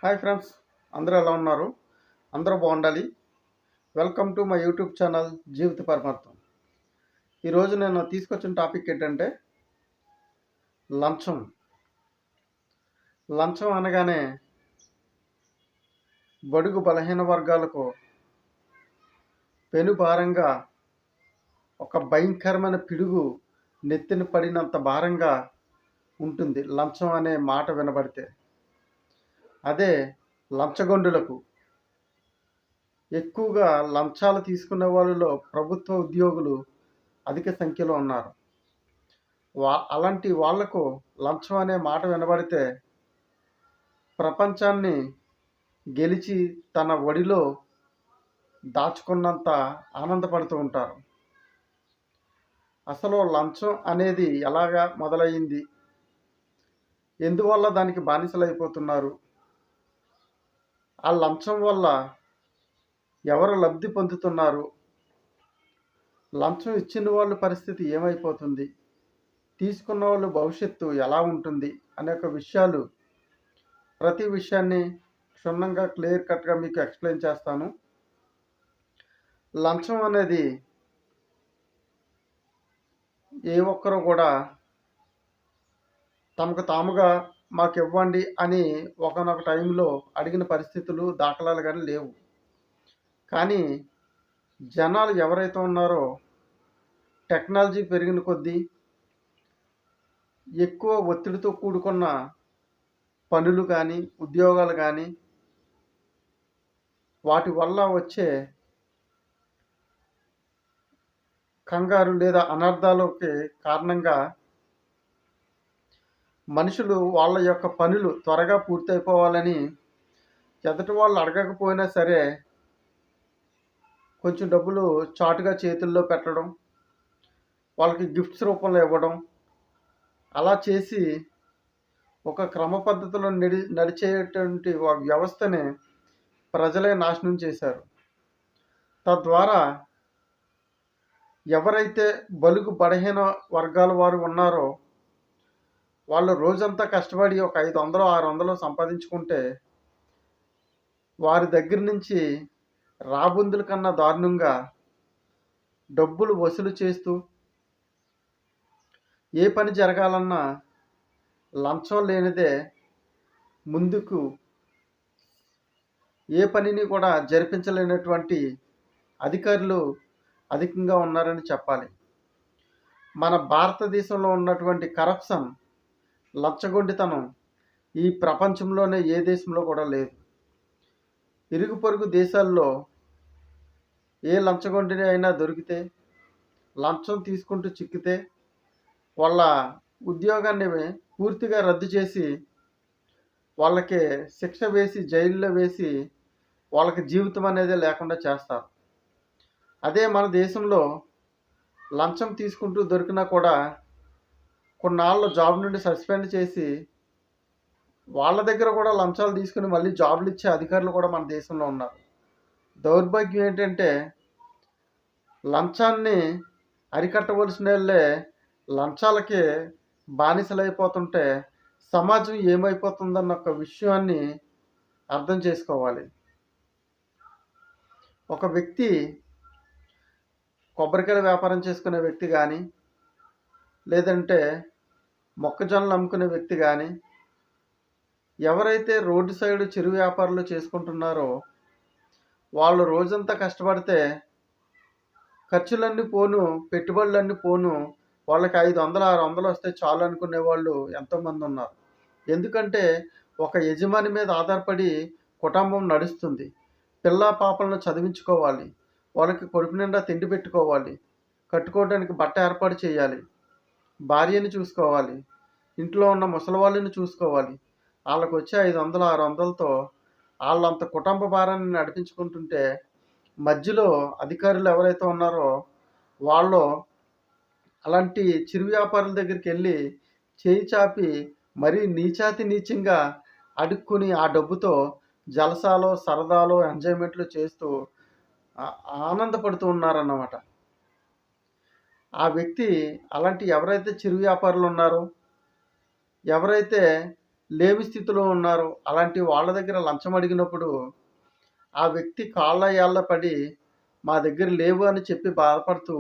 Hi friends, అందరూ ఎలా ఉన్నారు? అందరూ బాగుండాలి. Welcome to my YouTube channel Jeevitha Paramartham. ఈరోజు నేను తీసుకొచ్చిన టాపిక్ ఏంటంటే లంచం. లంచం అనగానే బడుగు బలహీన వర్గాలకు పెనుభారంగా ఒక భయంకరమైన పిడుగు నెత్తిన పడినంత భారంగా ఉంటుంది లంచం అనే మాట వినబడితే. అదే లంచగొండులకు ఎక్కువగా లంచాలు తీసుకునే వాళ్ళలో ప్రభుత్వ ఉద్యోగులు అధిక సంఖ్యలో ఉన్నారు. అలాంటి వాళ్లకు లంచం అనే మాట వినబడితే ప్రపంచాన్ని గెలిచి తన ఒడిలో దాచుకున్నంత ఆనందపడుతూ ఉంటారు. అసలు లంచం అనేది ఎలాగా మొదలయ్యింది, ఎందువల్ల దానికి బానిసలైపోతున్నారు, ఆ లంచం వల్ల ఎవరు లబ్ధి పొందుతున్నారు, లంచం ఇచ్చిన వాళ్ళ పరిస్థితి ఏమైపోతుంది, తీసుకున్న వాళ్ళు భవిష్యత్తు ఎలా ఉంటుంది అనే విషయాలు, ప్రతి విషయాన్ని క్షుణ్ణంగా క్లియర్ కట్గా మీకు ఎక్స్ప్లెయిన్ చేస్తాను. లంచం అనేది ఏ ఒక్కరు కూడా తమకు తాముగా మాకు ఇవ్వండి అని ఒకనొక టైంలో అడిగిన పరిస్థితులు దాఖలాలు కానీ లేవు. కానీ జనాలు ఎవరైతే ఉన్నారో టెక్నాలజీ పెరిగిన కొద్దీ ఎక్కువ ఒత్తిడితో కూడుకున్న పనులు కానీ ఉద్యోగాలు కానీ వాటి వల్ల వచ్చే కంగారు లేదా అనర్థాలకి కారణంగా మనుషులు వాళ్ళ యొక్క పనులు త్వరగా పూర్తయిపోవాలని ఎదుటి వాళ్ళు అడగకపోయినా సరే కొంచెం డబ్బులు చాటుగా చేతుల్లో పెట్టడం, వాళ్ళకి గిఫ్ట్స్ రూపంలో ఇవ్వడం, అలా చేసి ఒక క్రమ పద్ధతిలో నడిచేటువంటి వ్యవస్థని ప్రజలే నాశనం చేశారు. తద్వారా ఎవరైతే బలుగు బలహీన వర్గాల వారు ఉన్నారో వాళ్ళు రోజంతా కష్టపడి ఒక 500 600 సంపాదించుకుంటే వారి దగ్గర నుంచి రాబందుల కన్నా దారుణంగా డబ్బులు వసూలు చేస్తూ ఏ పని జరగాలన్నా లంచం లేనిదే ముందుకు ఏ పనిని కూడా జరిపించలేనటువంటి అధికారులు అధికంగా ఉన్నారని చెప్పాలి. మన భారతదేశంలో ఉన్నటువంటి కరప్షన్, లంచగొండితనం ఈ ప్రపంచంలోనే ఏ దేశంలో కూడా లేదు. ఇరుగు పొరుగు దేశాల్లో ఏ లంచగొండిని అయినా దొరికితే, లంచం తీసుకుంటూ చిక్కితే వాళ్ళ ఉద్యోగాన్ని పూర్తిగా రద్దు చేసి వాళ్ళకి శిక్ష వేసి జైల్లో వేసి వాళ్ళకి జీవితం అనేది లేకుండా చేస్తారు. అదే మన దేశంలో లంచం తీసుకుంటూ దొరికినా కూడా కొన్నాళ్ళు జాబ్ నుండి సస్పెండ్ చేసి వాళ్ళ దగ్గర కూడా లంచాలు తీసుకుని మళ్ళీ జాబులు ఇచ్చే అధికారులు కూడా మన దేశంలో ఉన్నారు. దౌర్భాగ్యం ఏంటంటే లంచాన్ని అరికట్టవలసిన వాళ్ళే లంచాలకి బానిసలైపోతుంటే సమాజం ఏమైపోతుందన్న ఒక విషయాన్ని అర్థం చేసుకోవాలి. ఒక వ్యక్తి కొబ్బరికాయల వ్యాపారం చేసుకునే వ్యక్తి కానీ, లేదంటే మొక్కజొన్నలు అమ్ముకునే వ్యక్తి కానీ, ఎవరైతే రోడ్డు సైడ్ చిరు వ్యాపారాలు చేసుకుంటున్నారో వాళ్ళు రోజంతా కష్టపడితే ఖర్చులన్నీ పోను, పెట్టుబడులన్నీ పోను, వాళ్ళకి 500 600 వస్తే చాలు అనుకునే వాళ్ళు ఎంతోమంది ఉన్నారు. ఎందుకంటే ఒక యజమాని మీద ఆధారపడి కుటుంబం నడుస్తుంది. పిల్ల పాపలను చదివించుకోవాలి, వాళ్ళకి కడుపు నిండా తిండి పెట్టుకోవాలి, కట్టుకోవడానికి బట్ట ఏర్పాటు చేయాలి, భార్యని చూసుకోవాలి, ఇంట్లో ఉన్న ముసలి వాళ్ళని చూసుకోవాలి. వాళ్ళకు వచ్చే 500 600తో వాళ్ళంత కుటుంబ భారాన్ని నడిపించుకుంటుంటే మధ్యలో అధికారులు ఎవరైతే ఉన్నారో వాళ్ళు అలాంటి చిరు వ్యాపారుల దగ్గరికి వెళ్ళి చేయి చాపి మరీ నీచాతి నీచంగా అడుక్కుని ఆ డబ్బుతో జలసాలో సరదాలో ఎంజాయ్మెంట్లు చేస్తూ ఆనందపడుతూ ఉన్నారన్నమాట. ఆ వ్యక్తి అలాంటి ఎవరైతే చిరు వ్యాపారులు ఉన్నారో, ఎవరైతే లేమి స్థితిలో ఉన్నారు. అలాంటి వాళ్ళ దగ్గర లంచం అడిగినప్పుడు ఆ వ్యక్తి కాళ్ళ ఏళ్ళ పడి మా దగ్గర లేవు అని చెప్పి బాధపడుతూ,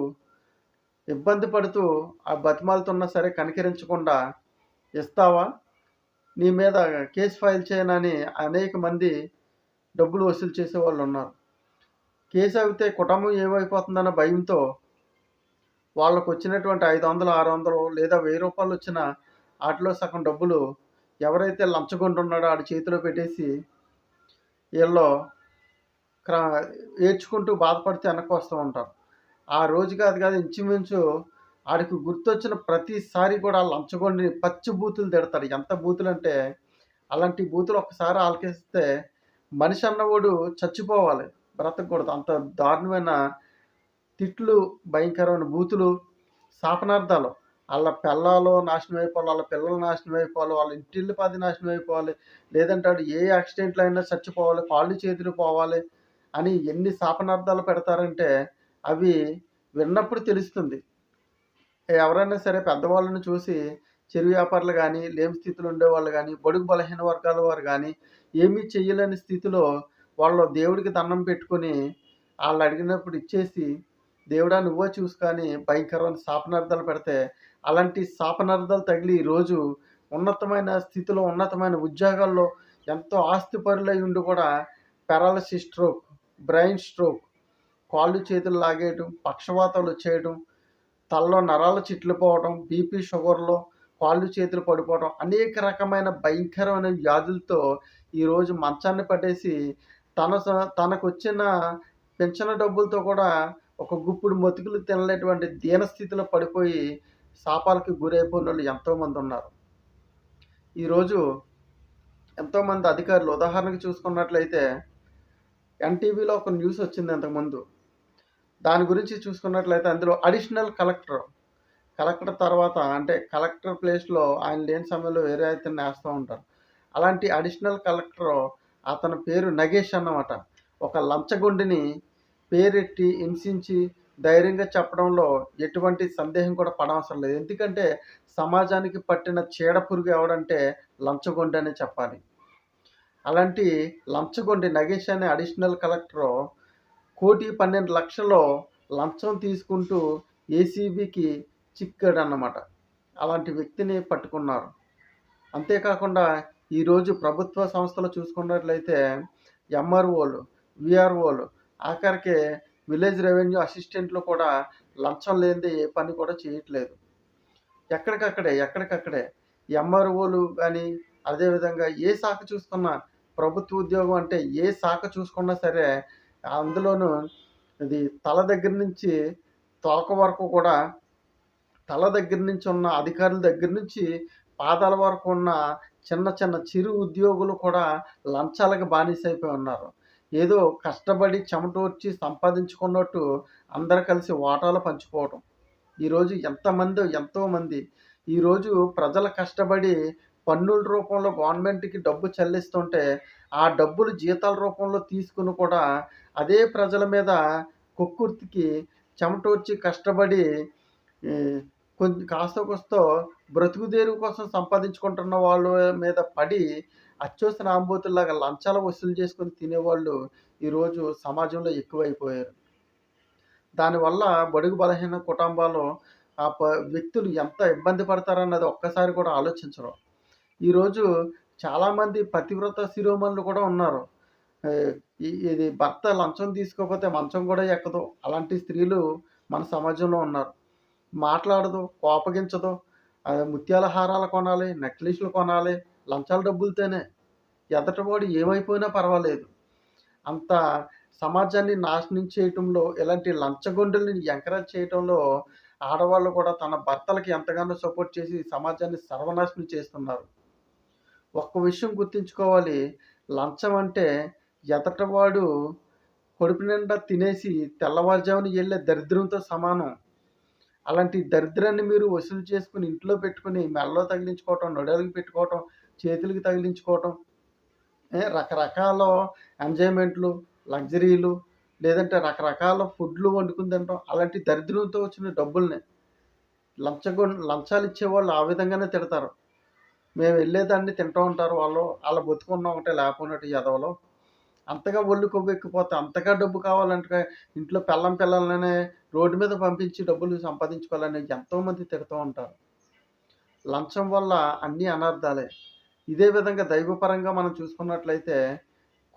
ఇబ్బంది పడుతూ, ఆ బతిమాలుతున్నా సరే కనికరించకుండా, ఇస్తావా? నీ మీద కేస్ ఫైల్ చేయనని అనేక మంది డబ్బులు వసూలు చేసేవాళ్ళు ఉన్నారు. కేసు అయితే కుటుంబం ఏమైపోతుందన్న భయంతో వాళ్ళకు వచ్చినటువంటి 500, 600 లేదా రూ. 1000 వచ్చిన ఆటిలో సగం డబ్బులు ఎవరైతే లంచగొండున్నాడో ఆడి చేతిలో పెట్టేసి వీళ్ళు క్రా ఏడ్చుకుంటూ బాధపడితే వెనక్కి వస్తూ ఉంటారు. ఆ రోజు కాదు ఇంచుమించు ఆడికి గుర్తొచ్చిన ప్రతిసారి కూడా లంచగొండిని పచ్చి బూతులు తిడతాడు. ఎంత బూతులంటే అలాంటి బూతులు ఒక్కసారి ఆలకిస్తే మనిషి అన్నవాడు చచ్చిపోవాలి, బ్రతకూడదు. అంత దారుణమైన తిట్లు, భయంకరమైన బూతులు, శాపనార్థాలు. ఆళ్ళ పెళ్ళాలు నాశనం అయిపోవాలి, వాళ్ళ పిల్లలు నాశనం అయిపోవాలి, వాళ్ళ ఇంటిల్లిపాది నాశనం అయిపోవాలి, లేదంటే ఆడు ఏ యాక్సిడెంట్లో అయినా చచ్చిపోవాలి, కాళ్ళు చేతులు పోవాలి అని ఎన్ని శాపనార్థాలు పెడతారంటే అవి విన్నప్పుడు తెలుస్తుంది. ఎవరైనా సరే పెద్దవాళ్ళని చూసి చిరు వ్యాపారులు కానీ, లేమి స్థితిలో ఉండేవాళ్ళు కానీ, బడుగు బలహీన వర్గాల వారు కానీ ఏమీ చెయ్యలేని స్థితిలో వాళ్ళు దేవుడికి దండం పెట్టుకొని ఆళ్ళు అడిగినప్పుడు ఇచ్చేసి, దేవుడా నువ్వే చూసుకో అని భయంకరమైన శాపనార్థాలు పెడితే, అలాంటి శాపనార్థాలు తగిలి ఈరోజు ఉన్నతమైన స్థితిలో, ఉన్నతమైన ఉద్యోగాల్లో ఎంతో ఆస్తిపరులై ఉండి కూడా పారాలిసిస్ స్ట్రోక్, బ్రెయిన్ స్ట్రోక్, కాళ్ళు చేతులు లాగేయడం, పక్షవాతాలు వచ్చేయడం, తలలో నరాలు చిట్లిపోవడం, బీపీ, షుగర్‌లో కాళ్ళు చేతులు పడిపోవడం, అనేక రకమైన భయంకరమైన వ్యాధులతో ఈరోజు మంచాన్ని పట్టేసి తనకొచ్చిన పెన్షన్ డబ్బులతో కూడా ఒక గుప్పుడు మెతుకులు తినలేటువంటి దీనస్థితిలో పడిపోయి శాపాలకి గురైపోయినోళ్ళు ఎంతోమంది ఉన్నారు. ఈరోజు ఎంతోమంది అధికారులు ఉదాహరణకు చూసుకున్నట్లయితే ఎన్టీవీలో ఒక న్యూస్ వచ్చింది ఇంతకుముందు. దాని గురించి చూసుకున్నట్లయితే అందులో అడిషనల్ కలెక్టర్ తర్వాత అంటే కలెక్టర్ ప్లేస్‌లో ఆయన లేని సమయంలో వేరే అతన్ని ఏస్తూ ఉంటారు. అలాంటి అడిషనల్ కలెక్టర్ అతని పేరు నగేష్ అన్నమాట. ఒక లంచగొండిని పేరెట్టి హింసించి ధైర్యంగా చెప్పడంలో ఎటువంటి సందేహం కూడా పడవసరం లేదు. ఎందుకంటే సమాజానికి పట్టిన చీడపురుగు ఎవడంటే లంచగొండి అనే చెప్పాలి. అలాంటి లంచగొండి నగేష్ అనే అడిషనల్ కలెక్టరు 1,12,00,000 లంచం తీసుకుంటూ ఏసీబీకి చిక్కాడన్నమాట. అలాంటి వ్యక్తిని పట్టుకున్నారు. అంతేకాకుండా ఈరోజు ప్రభుత్వ సంస్థలు చూసుకున్నట్లయితే ఎంఆర్ఓలు, విఆర్ఓలు, ఆఖరికి విలేజ్ రెవెన్యూ అసిస్టెంట్లు కూడా లంచం లేనిదే ఏ పని కూడా చేయట్లేదు. ఎక్కడికక్కడే ఎంఆర్ఓలు కానీ, అదేవిధంగా ఏ శాఖ చూసుకున్నా, ప్రభుత్వ ఉద్యోగం అంటే ఏ శాఖ చూసుకున్నా సరే అందులోనూ ఇది తల దగ్గర నుంచి తోక వరకు కూడా, తల దగ్గర నుంచి ఉన్న అధికారుల దగ్గర నుంచి పాదాల వరకు ఉన్న చిన్న చిరు ఉద్యోగులు కూడా లంచాలకు బానిసైపోయి ఉన్నారు. ఏదో కష్టపడి చెమటోర్చి సంపాదించుకున్నట్టు అందరూ కలిసి వాటాలు పంచుకోవటం. ఈరోజు ఎంతోమంది ఈరోజు ప్రజలు కష్టపడి పన్నుల రూపంలో గవర్నమెంట్‌కి డబ్బు చెల్లిస్తుంటే, ఆ డబ్బులు జీతాల రూపంలో తీసుకొని కూడా అదే ప్రజల మీద కక్కుర్తికి చెమటోర్చి కష్టపడి ఈ కాస్తో కూస్తో బ్రతుకుదెరువు కోసం సంపాదించుకుంటున్న వాళ్ళ మీద పడి అచ్చోసిన ఆంబోతుల్లాగా లంచాలు వసూలు చేసుకొని తినేవాళ్ళు ఈరోజు సమాజంలో ఎక్కువైపోయారు. దానివల్ల బడుగు బలహీన కుటుంబాలు ఆ వ్యక్తులు ఎంత ఇబ్బంది పడతారన్నది ఒక్కసారి కూడా ఆలోచించరు. ఈరోజు చాలామంది పతివ్రత శిరోమణులు కూడా ఉన్నారు. ఇది భర్త లంచం తీసుకోకపోతే మంచం కూడా ఎక్కదు. అలాంటి స్త్రీలు మన సమాజంలో ఉన్నారు. మాట్లాడదు, కోపగించదు. ముత్యాల హారాలు కొనాలి, నెక్లెస్‌లు కొనాలి, లంచాల డబ్బులతోనే. ఎదటివాడు ఏమైపోయినా పర్వాలేదు. అంత సమాజాన్ని నాశనం చేయటంలో, ఇలాంటి లంచగొండుల్ని ఎంకరేజ్ చేయటంలో ఆడవాళ్ళు కూడా తన భర్తలకి ఎంతగానో సపోర్ట్ చేసి సమాజాన్ని సర్వనాశనం చేస్తున్నారు. ఒక్క విషయం గుర్తుంచుకోవాలి. లంచం అంటే ఎదటివాడు కడుపు నిండా తినేసి తెల్లవారుజామున ఎళ్ళే దరిద్రంతో సమానం. అలాంటి దరిద్రాన్ని మీరు వసూలు చేసుకొని ఇంట్లో పెట్టుకొని మెడలో తగిలించుకోవటం, నడుముకి పెట్టుకోవటం, చేతులకి తగిలించుకోవటం, రకరకాల ఎంజాయ్‌మెంట్లు, లగ్జరీలు, లేదంటే రకరకాల ఫుడ్‌లు వండుకొని తినటం. అలాంటి దరిద్రంతో వచ్చిన డబ్బుల్ని లంచాలు ఇచ్చేవాళ్ళు ఆ విధంగానే తిడతారు. మేము వెళ్ళేదాన్ని తింటూ ఉంటారు వాళ్ళు. ఆళ్ళ బతుకున్న ఒకటే లేకపోయినట్టు ఎదవలు. అంతగా ఒళ్ళు కొవ్వెక్కిపోతే అంతగా డబ్బు కావాలంటే ఇంట్లో పెళ్ళాం పిల్లలనే రోడ్డు మీద పంపించి డబ్బులు సంపాదించుకోవాలని ఎంతోమంది తిడుతూ ఉంటారు. లంచం వల్ల అన్నీ అనర్థాలే. ఇదే విధంగా దైవపరంగా మనం చూసుకున్నట్లయితే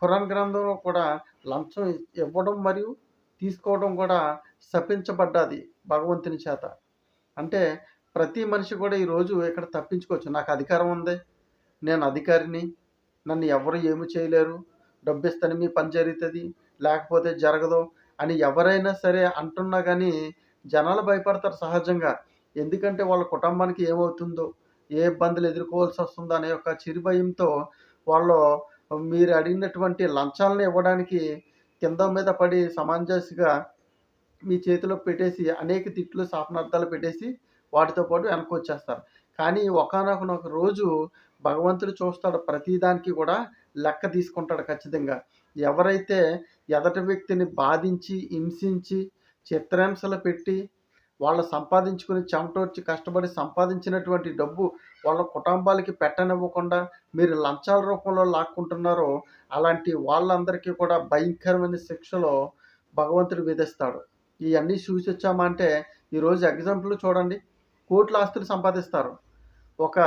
ఖురాన్ గ్రంథంలో కూడా లంచం ఇవ్వడం మరియు తీసుకోవడం కూడా శపించబడ్డది భగవంతుని చేత. అంటే ప్రతి మనిషి కూడా ఈరోజు ఇక్కడ తప్పించుకోవచ్చు. నాకు అధికారం ఉంది. నేను అధికారిని. నన్ను ఎవరు ఏమి చేయలేరు. డబ్బిస్తేనే మీ పని జరుగుతది. లేకపోతే జరగదు అని ఎవరైనా సరే అంటున్నా గానీ జనాలు భయపడతారు సహజంగా. ఎందుకంటే వాళ్ళ కుటుంబానికి ఏమవుతుందో, ఏ ఇబ్బందులు ఎదుర్కోవాల్సొస్తుందో అనే ఒక చిరు భయంతో వాళ్ళు మీరు అడిగినటువంటి లంచాలను ఇవ్వడానికి కింద మీద పడి సమంజసంగా మీ చేతిలో పెట్టేసి అనేక తిట్లు, శాపనార్థాలు పెట్టేసి వాటితో పాటు వెనక్కొచ్చేస్తారు. కానీ ఒకానొక రోజు భగవంతుడు చూస్తాడు. ప్రతి దానికి కూడా లెక్క తీసుకుంటాడు ఖచ్చితంగా. ఎవరైతే ఎదటి వ్యక్తిని బాధించి, హింసించి, చిత్రహింసలు పెట్టి, వాళ్ళు సంపాదించుకుని చెమటోడ్చి కష్టపడి సంపాదించినటువంటి డబ్బు వాళ్ళ కుటుంబాలకి పెట్టనివ్వకుండా మీరు లంచాల రూపంలో లాక్కుంటున్నారో, అలాంటి వాళ్ళందరికీ కూడా భయంకరమైన శిక్షలు భగవంతుడు విధిస్తాడు. ఇయన్నీ చూసొచ్చామా అంటే ఈరోజు ఎగ్జాంపుల్ చూడండి. కోట్ల ఆస్తులు సంపాదిస్తారు. ఒక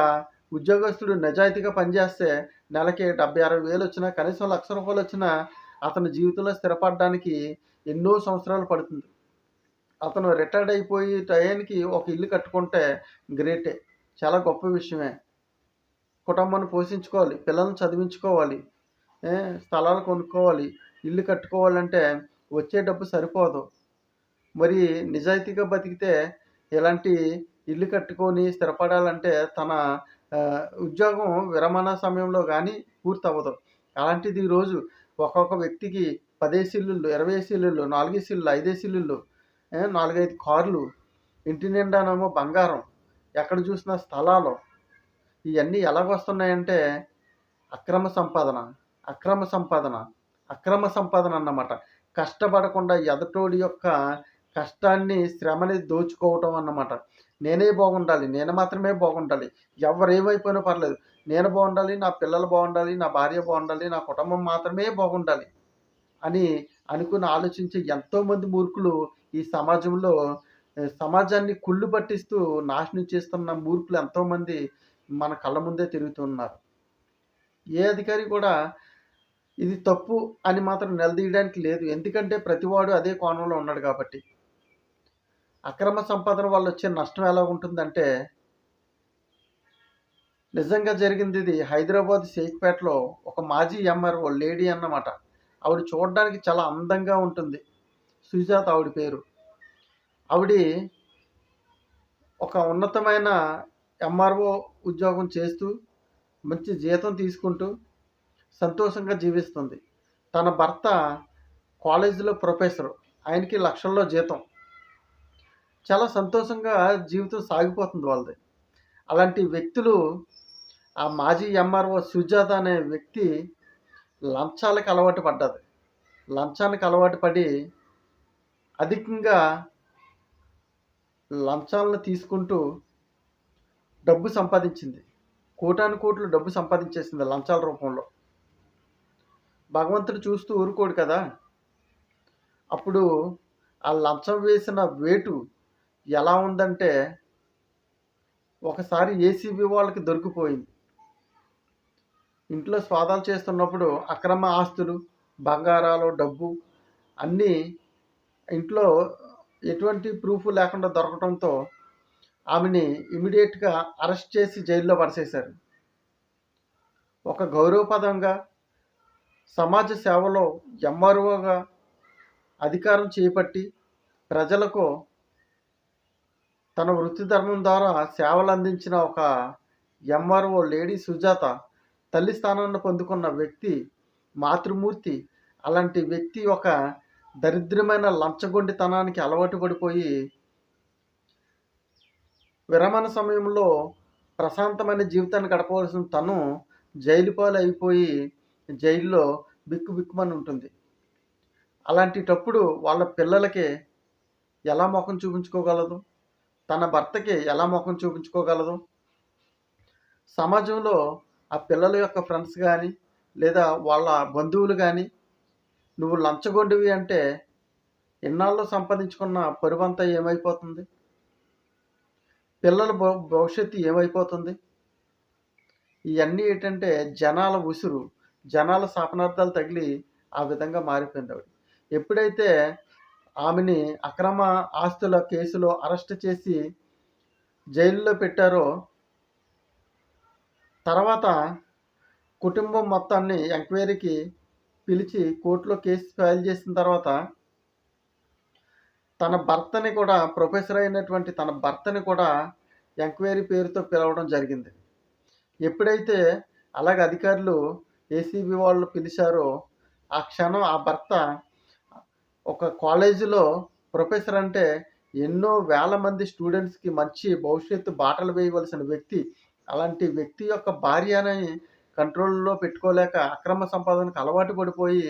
ఉద్యోగస్తుడు నిజాయితీగా పనిచేస్తే నెలకి 70, 60 వేలొచ్చినా కనీసం రూ. 1,00,000 వచ్చినా అతని జీవితంలో స్థిరపడడానికి ఎన్నో సంవత్సరాలు పడుతుంది. అతను రిటైర్డ్ అయిపోయి టయానికి ఒక ఇల్లు కట్టుకుంటే గ్రేటే. చాలా గొప్ప విషయమే. కుటుంబాన్ని పోషించుకోవాలి. పిల్లల్ని చదివించుకోవాలి. స్థలాలు కొనుక్కోవాలి. ఇల్లు కట్టుకోవాలంటే వచ్చే డబ్బు సరిపోదు. మరి నిజాయితీగా బతికితే ఇలాంటి ఇల్లు కట్టుకొని స్థిరపడాలంటే తన ఉద్యోగం విరమణ సమయంలో గానీ పూర్తవ్వదు. అలాంటిది ఈరోజు ఒక్కొక్క వ్యక్తికి 10 ఇల్లులు, 20 ఇల్లులు, 4 ఇల్లులు, 5 ఇల్లులు, 4, 5 కార్లు, ఇంటి నిండానేమో బంగారం, ఎక్కడ చూసినా స్థలాలు. ఇయన్నీ ఎలాగొస్తున్నాయంటే అక్రమ సంపాదన, అక్రమ సంపాదన, అక్రమ సంపాదన అన్నమాట. కష్టపడకుండా ఎదుటోడి యొక్క కష్టాన్ని, శ్రమని దోచుకోవటం అన్నమాట. నేనే బాగుండాలి. నేను మాత్రమే బాగుండాలి. ఎవరేమైపోయినా పర్లేదు. నేను బాగుండాలి, నా పిల్లలు బాగుండాలి, నా భార్య బాగుండాలి, నా కుటుంబం మాత్రమే బాగుండాలి అని అనుకుని ఆలోచించే ఎంతోమంది మూర్ఖులు ఈ సమాజంలో సమాజాన్ని కుళ్ళు పట్టిస్తూ నాశనం చేస్తున్న మూర్ఖులు ఎంతోమంది మన కళ్ళ ముందే తిరుగుతున్నారు. ఏ అధికారి కూడా ఇది తప్పు అని మాత్రం నిలదీయడానికి లేదు. ఎందుకంటే ప్రతివాడు అదే కోణంలో ఉన్నాడు కాబట్టి. అక్రమ సంపాదన వల్ల వచ్చే నష్టం ఎలా ఉంటుందంటే నిజంగా జరిగింది ఇది హైదరాబాద్ షేక్పేటలో ఒక మాజీ ఎంఆర్ఓ లేడీ అన్నమాట. ఆవిడ చూడడానికి చాలా అందంగా ఉంటుంది. సుజాత ఆవిడ పేరు. ఆవిడ ఒక ఉన్నతమైన ఎంఆర్ఓ ఉద్యోగం చేస్తూ మంచి జీతం తీసుకుంటూ సంతోషంగా జీవిస్తుంది. తన భర్త కాలేజీలో ప్రొఫెసరు. ఆయనకి లక్షల్లో జీతం. చాలా సంతోషంగా జీవితం సాగిపోతుంది వాళ్ళది. అలాంటి వ్యక్తులు ఆ మాజీ ఎంఆర్ఓ సుజాత అనే వ్యక్తి లంచాలకు అలవాటు పడ్డది. లంచానికి అలవాటు పడి అధికంగా లంచాలను తీసుకుంటూ డబ్బు సంపాదించింది. కోటానుకోట్లు డబ్బు సంపాదించేసింది లంచాల రూపంలో. భగవంతుడు చూస్తూ ఊరుకోడు కదా! అప్పుడు ఆ లంచం వేసిన వేటు ఎలా ఉందంటే ఒకసారి ఏసీబీ వాళ్ళకి దొరికిపోయింది. ఇంట్లో స్వాదాలు చేస్తున్నప్పుడు అక్రమ ఆస్తులు, బంగారాలు, డబ్బు అన్నీ ఇంట్లో ఎటువంటి ప్రూఫ్ లేకుండా దొరకటంతో ఆమెని ఇమ్మీడియేట్‌గా అరెస్ట్ చేసి జైల్లో పడేసేశారు. ఒక గౌరవపదంగా సమాజ సేవలో ఎంఆర్ఓగా అధికారం చేపట్టి ప్రజలకు తన వృత్తి ధర్మం ద్వారా సేవలు అందించిన ఒక ఎంఆర్ఓ లేడీ సుజాత తల్లి స్థానాన్ని పొందుకున్న వ్యక్తి, మాతృమూర్తి. అలాంటి వ్యక్తి ఒక దరిద్రమైన లంచగొండితనానికి అలవాటు పడిపోయి విరమణ సమయంలో ప్రశాంతమైన జీవితాన్ని గడపవలసిన తను జైలు పాలు అయిపోయి జైల్లో బిక్కుబిక్కుమని ఉంటుంది. అలాంటిటప్పుడు వాళ్ళ పిల్లలకి ఎలా ముఖం చూపించుకోగలదు? తన భర్తకి ఎలా ముఖం చూపించుకోగలదు? సమాజంలో ఆ పిల్లల యొక్క ఫ్రెండ్స్ కానీ లేదా వాళ్ళ బంధువులు కానీ నువ్వు లంచగొండివి అంటే ఇన్నాళ్ళు సంపాదించుకున్న పరువంతా ఏమైపోతుంది? పిల్లల భవిష్యత్తు ఏమైపోతుంది? ఇయన్నీ ఏంటంటే జనాల ఉసురు, జనాల శాపనార్థాలు తగిలి ఆ విధంగా మారిపోయింది ఆవిడ. ఎప్పుడైతే ఆమెని అక్రమ ఆస్తుల కేసులో అరెస్ట్ చేసి జైలులో పెట్టారో, తర్వాత కుటుంబం మొత్తాన్ని ఎంక్వైరీకి పిలిచి కోర్టులో కేసు ఫైల్ చేసిన తర్వాత తన భర్తని కూడా, ప్రొఫెసర్ అయినటువంటి తన భర్తని కూడా ఎంక్వైరీ పేరుతో పిలవడం జరిగింది. ఎప్పుడైతే అలాగ అధికారులు ఏసీబీ వాళ్ళు పిలిచారో ఆ క్షణం ఆ భర్త ఒక కాలేజీలో ప్రొఫెసర్ అంటే ఎన్నో వేల మంది స్టూడెంట్స్కి మంచి భవిష్యత్తు బాటలు వేయవలసిన వ్యక్తి, అలాంటి వ్యక్తి యొక్క భార్యని కంట్రోల్లో పెట్టుకోలేక అక్రమ సంపాదనకు అలవాటు పడిపోయి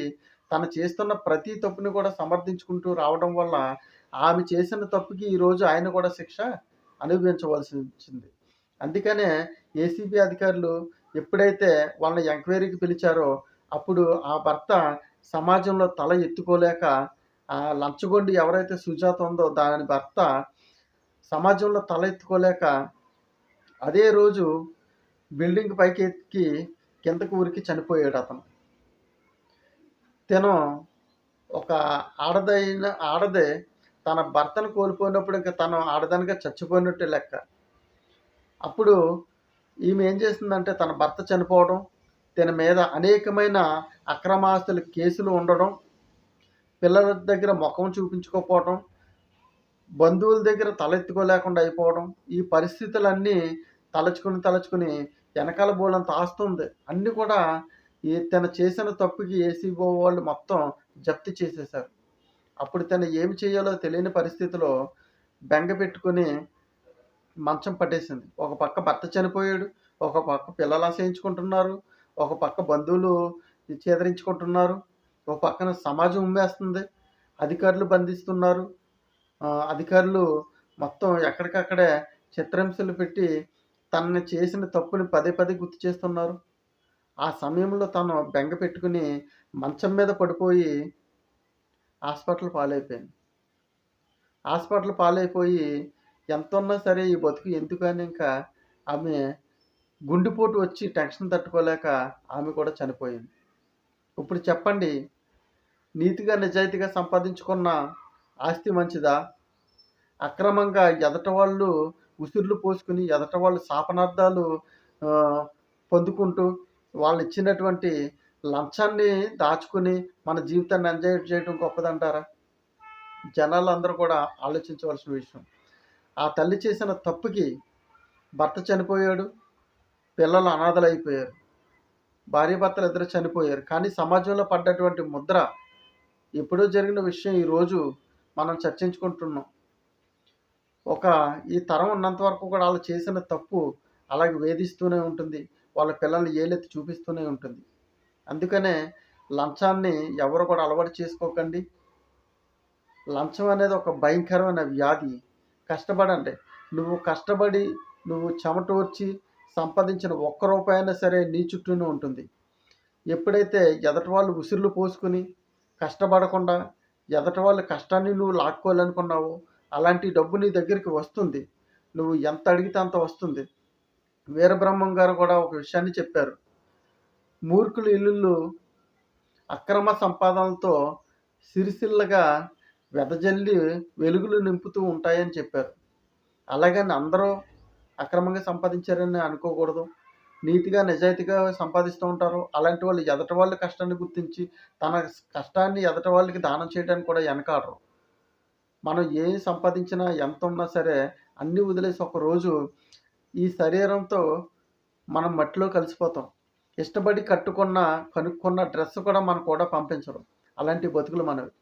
తను చేస్తున్న ప్రతి తప్పుని కూడా సమర్థించుకుంటూ రావడం వల్ల ఆమె చేసిన తప్పుకి ఈరోజు ఆయన కూడా శిక్ష అనుభవించవలసి వచ్చింది. అందుకనే ఏసీబీ అధికారులు ఎప్పుడైతే వాళ్ళని ఎంక్వైరీకి పిలిచారో అప్పుడు ఆ భర్త సమాజంలో తల ఎత్తుకోలేక, ఆ లంచగొండి ఎవరైతే సుజాత ఉందో దాని భర్త సమాజంలో తల ఎత్తుకోలేక అదే రోజు బిల్డింగ్ పైకి ఎక్కి కిందకు ఉరికి చనిపోయాడు అతను. తను ఒక ఆడదే తన భర్తను కోల్పోయినప్పుడు ఇంకా తను ఆడదానిగా చచ్చిపోయినట్టే లెక్క. అప్పుడు ఈమె ఏం చేసిందంటే తన భర్త చనిపోవడం, తన మీద అనేకమైన అక్రమాస్తుల కేసులు ఉండడం, పిల్లల దగ్గర ముఖం చూపించుకోకపోవడం, బంధువుల దగ్గర తలెత్తుకోలేకుండా అయిపోవడం, ఈ పరిస్థితులన్నీ తలుచుకుని వెనకాల బోలంత ఆస్తుంది అన్నీ కూడా తను చేసిన తప్పుకి ఏసీబీ వాళ్ళు మొత్తం జప్తు చేసేశారు. అప్పుడు తను ఏమి చేయాలో తెలియని పరిస్థితిలో బెంగ పెట్టుకుని మంచం పట్టేసింది. ఒక పక్క భర్త చనిపోయాడు, ఒక పక్క పిల్లలు అసహించుకుంటున్నారు, ఒక పక్క బంధువులు చేదరించుకుంటున్నారు, ఒక పక్కన సమాజం ఉమ్మేస్తుంది, అధికారులు బంధిస్తున్నారు. అధికారులు మొత్తం ఎక్కడికక్కడే చిత్రహింసలు పెట్టి తనని చేసిన తప్పుని పదే పదే గుర్తు చేస్తున్నారు. ఆ సమయంలో తను బెంగ పెట్టుకుని మంచం మీద పడిపోయి హాస్పిటల్ పాలైపోయి ఎంత ఉన్నా సరే ఈ బతుకు ఎందుకని ఇంకా ఆమె గుండెపోటు వచ్చి టెన్షన్ తట్టుకోలేక ఆమె కూడా చనిపోయింది. ఇప్పుడు చెప్పండి, నీతిగా నిజాయితీగా సంపాదించుకున్న ఆస్తి మంచిదా? అక్రమంగా ఎదట వాళ్ళు ఉసుర్లు పోసుకుని ఎదట వాళ్ళు శాపనార్థాలు పొందుకుంటూ వాళ్ళు ఇచ్చినటువంటి లంచాన్ని దాచుకుని మన జీవితాన్ని ఎంజాయ్ చేయడం గొప్పదంటారా? జనాలందరూ కూడా ఆలోచించవలసిన విషయం. ఆ తల్లి చేసిన తప్పుకి భర్త చనిపోయాడు, పిల్లలు అనాథలైపోయారు, భార్యాభర్తలు ఇద్దరు చనిపోయారు. కానీ సమాజంలో పడ్డటువంటి ముద్ర ఎప్పుడో జరిగిన విషయం ఈరోజు మనం చర్చించుకుంటున్నాం. ఈ తరం ఉన్నంత వరకు కూడా వాళ్ళు చేసిన తప్పు అలాగే వేధిస్తూనే ఉంటుంది, వాళ్ళ పిల్లల్ని ఏలెత్తి చూపిస్తూనే ఉంటుంది. అందుకనే లంచాన్ని ఎవరు కూడా అలవాటు చేసుకోకండి. లంచం అనేది ఒక భయంకరమైన వ్యాధి. కష్టపడండి. నువ్వు కష్టపడి నువ్వు చెమటోర్చి సంపాదించిన ఒక్క రూపాయి అయినా సరే నీ చుట్టూనే ఉంటుంది. ఎప్పుడైతే ఎదటి వాళ్ళు ఉసుర్లు పోసుకుని కష్టపడకుండా ఎదటి వాళ్ళ కష్టాన్ని నువ్వు లాక్కోవాలనుకున్నావో అలాంటి డబ్బు నీ దగ్గరికి వస్తుంది. నువ్వు ఎంత అడిగితే అంత వస్తుంది. వీరబ్రహ్మం గారు కూడా ఒక విషయాన్ని చెప్పారు. మూర్ఖుల ఇల్లులు అక్రమ సంపాదనలతో సిరిసిల్లగా వెదజల్లి వెలుగులు నింపుతూ ఉంటాయని చెప్పారు. అలాగని అందరూ అక్రమంగా సంపాదించారని అనుకోకూడదు. నీతిగా నిజాయితీగా సంపాదిస్తూ ఉంటారు. అలాంటి వాళ్ళు ఎదటి వాళ్ళ కష్టాన్ని గుర్తించి తన కష్టాన్ని ఎదటి వాళ్ళకి దానం చేయడానికి కూడా వెనకాడరు. మనం ఏం సంపాదించినా ఎంత ఉన్నా సరే అన్నీ వదిలేసి ఒకరోజు ఈ శరీరంతో మనం మట్టిలో కలిసిపోతాం. ఇష్టపడి కనుక్కున్న డ్రెస్ కూడా మనం కూడా పంపించరు. అలాంటి బతుకులు మనవి.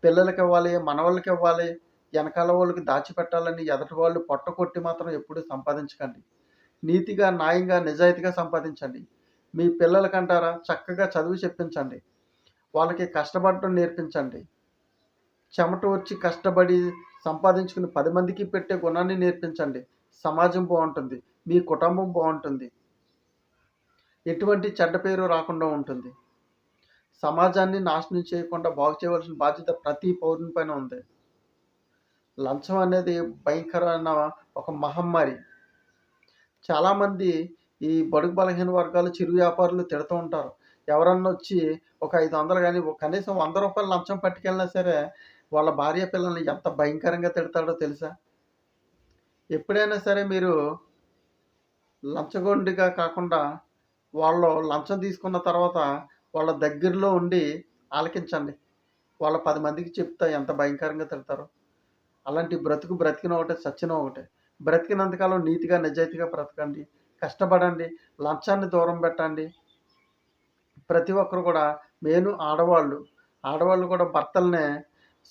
పిల్లలకి ఇవ్వాలి, మనవాళ్ళకి ఇవ్వాలి, వెనకాల వాళ్ళకి దాచిపెట్టాలని ఎదటి వాళ్ళు పొట్ట కొట్టి మాత్రం ఎప్పుడూ సంపాదించకండి. నీతిగా, న్యాయంగా, నిజాయితీగా సంపాదించండి. మీ పిల్లలకంటారా చక్కగా చదువు చెప్పించండి, వాళ్ళకి కష్టపడటం నేర్పించండి. చెమట వచ్చి కష్టపడి సంపాదించుకుని 10 మందికి పెట్టే గుణాన్ని నేర్పించండి. సమాజం బాగుంటుంది, మీ కుటుంబం బాగుంటుంది. ఎటువంటి చెడ్డ పేరు రాకుండా ఉంటుంది. సమాజాన్ని నాశనం చేయకుండా బాగు చేయవలసిన బాధ్యత ప్రతి పౌరుని పైన ఉంది. లంచం అనేది భయంకరమైన ఒక మహమ్మారి. చాలామంది ఈ బడుగు బలహీన వర్గాలు, చిరు వ్యాపారులు తిడుతూ ఉంటారు. ఎవరన్నా వచ్చి ఒక 500 గాని, కనీసం రూ. 100 లంచం పట్టుకెళ్ళినా సరే, వాళ్ళ భార్య పిల్లల్ని ఎంత భయంకరంగా తిడతాడో తెలుసా? ఎప్పుడైనా సరే మీరు లంచగొండిగా కాకుండా, వాళ్ళు లంచం తీసుకున్న తర్వాత వాళ్ళ దగ్గరలో ఉండి ఆలకించండి. వాళ్ళ 10 మందికి చెప్తా ఎంత భయంకరంగా తిడతారో. అలాంటి బ్రతుకు బ్రతికిన ఒకటే, సచ్చిన ఒకటే. బ్రతికినంతకాలం నీతిగా, నిజాయితీగా బ్రతకండి. కష్టపడండి. లంచాన్ని దూరం పెట్టండి. ప్రతి ఒక్కరు కూడా మెయిన్ ఆడవాళ్ళు కూడా భర్తలనే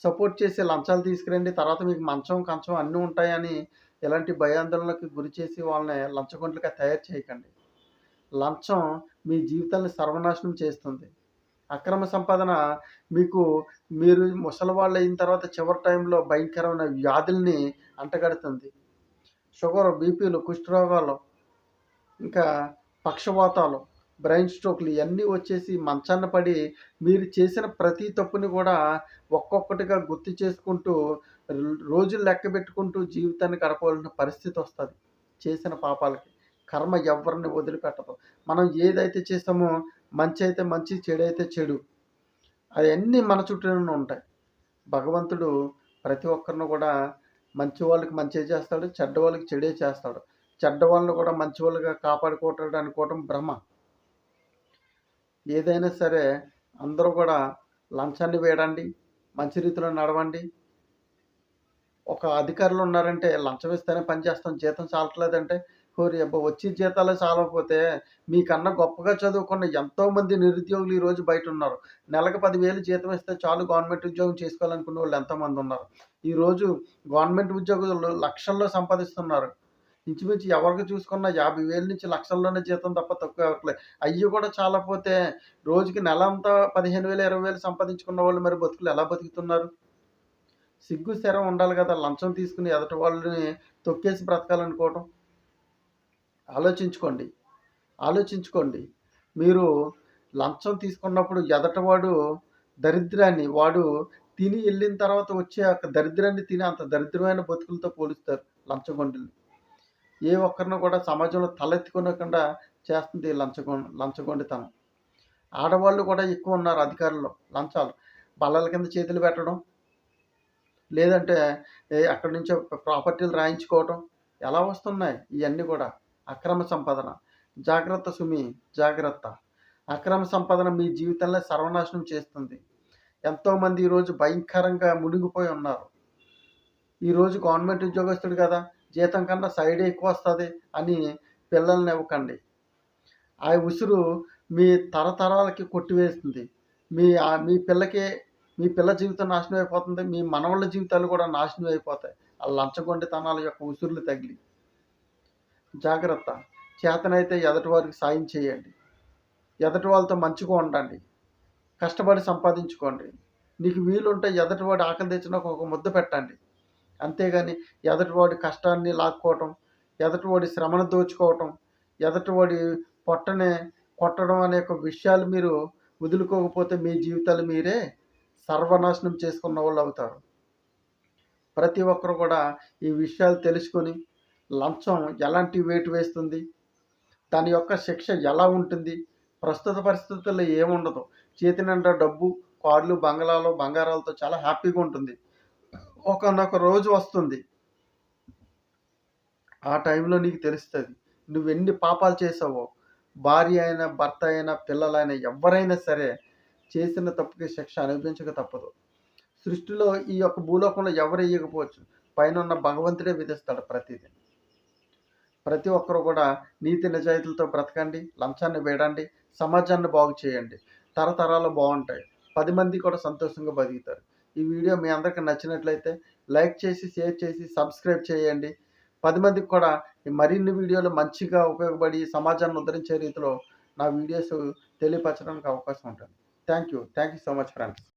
సపోర్ట్ చేసి లంచాలు తీసుకురండి. తర్వాత మీకు మంచం, కంచం అన్నీ ఉంటాయని ఇలాంటి భయాందోళనలకు గురి చేసి వాళ్ళని లంచగొండ్లుగా తయారు చేయకండి. లంచం మీ జీవితాన్ని సర్వనాశనం చేస్తుంది. అక్రమ సంపాదన మీరు ముసలివాళ్ళు అయిన తర్వాత చివరి టైంలో భయంకరమైన వ్యాధుల్ని అంటగడుతుంది. షుగరు, బీపీలు, కుష్ఠరోగాలు, ఇంకా పక్షవాతాలు, బ్రెయిన్ స్ట్రోక్లు ఇవన్నీ వచ్చేసి మంచాన పడి మీరు చేసిన ప్రతి తప్పుని కూడా ఒక్కొక్కటిగా గుర్తు చేసుకుంటూ రోజులు లెక్క పెట్టుకుంటూ జీవితాన్ని గడపవలసిన పరిస్థితి వస్తుంది. చేసిన పాపాలకి కర్మ ఎవరిని వదిలిపెట్టదు. మనం ఏదైతే చేస్తామో మంచి అయితే మంచి, చెడు అయితే చెడు, అవన్నీ మన చుట్టూనే ఉంటాయి. భగవంతుడు ప్రతి ఒక్కరిని కూడా మంచి వాళ్ళకి మంచి చేస్తాడు, చెడ్డ వాళ్ళకి చెడే చేస్తాడు. చెడ్డ వాళ్ళని కూడా మంచి వాళ్ళుగా కాపాడుకోవటం అనుకోవటం భ్రమ. ఏదైనా సరే అందరూ కూడా లంచాన్ని వేయడండి, మంచి రీతిలో నడవండి. ఒక అధికారులు ఉన్నారంటే లంచం ఇస్తేనే పని చేస్తాం, జీతం చాలట్లేదంటే కోరి అబ్బా వచ్చే జీతాలే చాలకపోతే మీకన్నా గొప్పగా చదువుకున్న ఎంతోమంది నిరుద్యోగులు ఈరోజు బయట ఉన్నారు. నెలకు 10,000 జీతం ఇస్తే చాలు గవర్నమెంట్ ఉద్యోగం చేసుకోవాలనుకునే వాళ్ళు ఎంతోమంది ఉన్నారు. ఈరోజు గవర్నమెంట్ ఉద్యోగులు లక్షల్లో సంపాదిస్తున్నారు. ఇంచుమించు ఎవరికి చూసుకున్నా 50,000 నుంచి లక్షల్లోనే జీతం తప్ప తక్కువ ఇవ్వట్లేదు. అయ్యి కూడా చాలకపోతే రోజుకి నెలంతా 15,000, 20,000 సంపాదించుకున్న వాళ్ళు మరి బతుకులు ఎలా బతుకుతున్నారు? సిగ్గు శరం ఉండాలి కదా! లంచం తీసుకుని ఎదుటి వాళ్ళని తొక్కేసి బ్రతకాలనుకోవటం. ఆలోచించుకోండి. మీరు లంచం తీసుకున్నప్పుడు ఎదటవాడు వాడు తిని వెళ్ళిన తర్వాత వచ్చే ఆ దరిద్రాన్ని తిని అంత దరిద్రమైన బతుకులతో పోలుస్తారు లంచగొండులు. ఏ ఒక్కరిని కూడా సమాజంలో తలెత్తుకోకుండా చేస్తుంది లంచగొండితనం. ఆడవాళ్ళు కూడా ఎక్కువ ఉన్నారు అధికారుల్లో. లంచాలు బల్లల కింద చేతులు పెట్టడం, లేదంటే అక్కడి నుంచో ప్రాపర్టీలు రాయించుకోవటం ఎలా వస్తున్నాయి ఇవన్నీ కూడా అక్రమ సంపాదన. జాగ్రత్త సుమి, జాగ్రత్త. అక్రమ సంపాదన మీ జీవితంలో సర్వనాశనం చేస్తుంది. ఎంతోమంది ఈరోజు భయంకరంగా మునిగిపోయి ఉన్నారు. ఈరోజు గవర్నమెంట్ ఉద్యోగస్తుడు కదా, జీతం కన్నా సైడ్ ఎక్కువ వస్తుంది అని పిల్లల్ని ఇవ్వకండి. ఆ ఉసురు మీ తరతరాలకి కొట్టివేస్తుంది. మీ పిల్ల జీవితం నాశనం అయిపోతుంది. మీ మనవళ్ళ జీవితాలు కూడా నాశనం అయిపోతాయి ఆ లంచగొండితనాల యొక్క ఉసురులు తగిలి. జాగ్రత్త. చేతనైతే ఎదుటి వారికి సాయం చేయండి. ఎదుటి వాళ్ళతో మంచిగా ఉండండి. కష్టపడి సంపాదించుకోండి. నీకు వీలుంటే ఎదుటివాడి ఆకలి తెచ్చినాక ఒక ముద్ద పెట్టండి. అంతేగాని ఎదుటివాడి కష్టాన్ని లాక్కోవటం, ఎదుటివాడి శ్రమను దోచుకోవటం, ఎదుటివాడి పొట్టనే కొట్టడం అనే విషయాలు మీరు వదులుకోకపోతే మీ జీవితాలు మీరే సర్వనాశనం చేసుకున్న వాళ్ళు అవుతారు. ప్రతి ఒక్కరు కూడా ఈ విషయాలు తెలుసుకొని లంచం ఎలాంటి వేటు వేస్తుంది, దాని యొక్క శిక్ష ఎలా ఉంటుంది, ప్రస్తుత పరిస్థితుల్లో ఏముండదు. చేతి నిండా డబ్బు, కార్లు, బంగళాలు, బంగారాలతో చాలా హ్యాపీగా ఉంటుంది. ఒకనొక రోజు వస్తుంది, ఆ టైంలో నీకు తెలుస్తుంది నువ్వెన్ని పాపాలు చేసావో. భార్య అయినా, భర్త అయినా, పిల్లలైనా, ఎవరైనా సరే చేసిన తప్పుకి శిక్ష అనుభవించక తప్పదు. సృష్టిలో ఈ యొక్క భూలోకంలో ఎవరు వేయకపోవచ్చు, పైన ఉన్న భగవంతుడే విధిస్తాడు ప్రతిదీ. ప్రతి ఒక్కరు కూడా నీతి నిజాయితీలతో బ్రతకండి, లంచాన్ని వేడండి, సమాజాన్ని బాగు చేయండి. తరతరాలు బాగుంటాయి, 10 మంది కూడా సంతోషంగా బతుకుతారు. ఈ వీడియో మీ అందరికీ నచ్చినట్లయితే లైక్ చేసి, షేర్ చేసి, సబ్స్క్రైబ్ చేయండి. 10 మందికి కూడా మరిన్ని వీడియోలు మంచిగా ఉపయోగపడి సమాజాన్ని ఉద్ధరించే రీతిలో నా వీడియోస్ తెలియపరచడానికి అవకాశం ఉంటుంది. Thank you so much friends.